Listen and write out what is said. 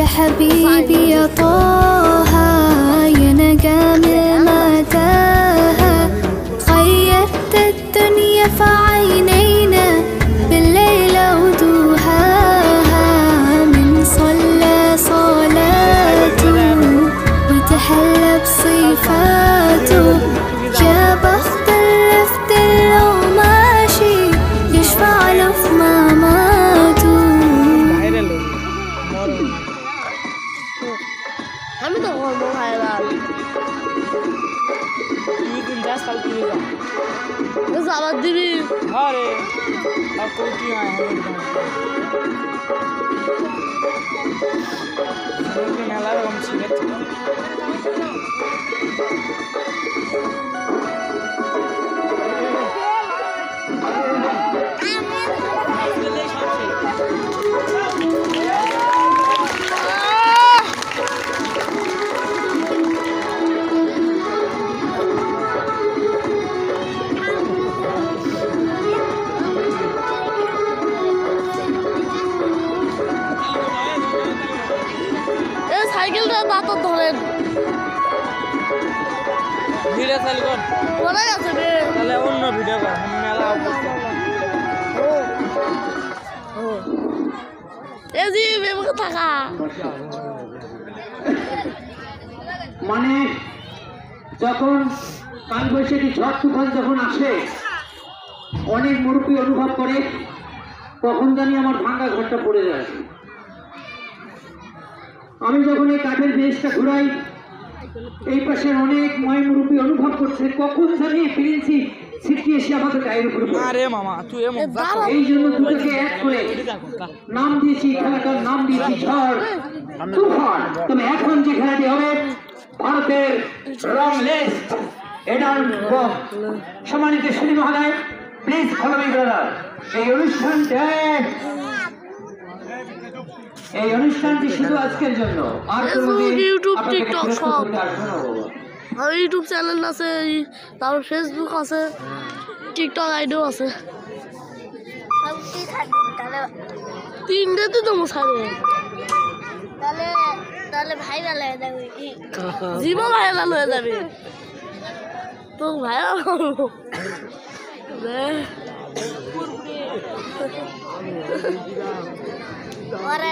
يا حبيبي يا طه يا نجم المتاهة غيرت الدنيا في عينينا بالليل وضحاها من صلى صلاته وتحلى بصفاته يا بخت اللي في دله ماشي يشفع له في مماته. আমি তো বলবো ভাইরাল তুই কোন যাস কাল কিনে যা সালাদ দিবি আরে আর কোটি আয় আমি মেলা রকম ছিল সাইকেলটা দাঁত ধরেন ভিডিও চালু কর কোথায় আছে রে তাহলে অন্য ভিডিও কর আমি মেলা এই যে বেবকে থাকা মানে যখন কালবৈশাখী ঝড় তুফান যখন আসে অনেক মুরব্বী অনুভব করে কখন জানি আমার ভাঙা ঘরটা পড়ে যায়। আমি যখন এই কাঠের বেশটা ঘুরাই এই পাশের অনেক ময় মুরব্বী অনুভব করছে কখন জানি প্রিন্সি ছিটকে এসে আমাদের গায়ের উপর পড়ে। আরে মামা তুই এমন এই জন্য দুটোকে এক করে নাম দিয়েছি খেলাটার নাম দিয়েছি ঝড় তুফান। তবে এখন যে খেলাটি হবে ভারতের রং লিস্ট এটার সম্মানিত সুধী মহোদয় প্লিজ ফলো মি ব্রাদার। এই অনুষ্ঠানটি শুধু আজকের জন্য আর ইউটিউব টিকটক সব আর ইউটিউব চ্যানেল আছে তারপর ফেসবুক আছে টিকটক আইডিও আছে তিনটেতে তো মশারে তাহলে ভাইরাল হয়ে যাবে জীবন ভাইরাল হয়ে যাবে তো ভাইরাল হবো ওরা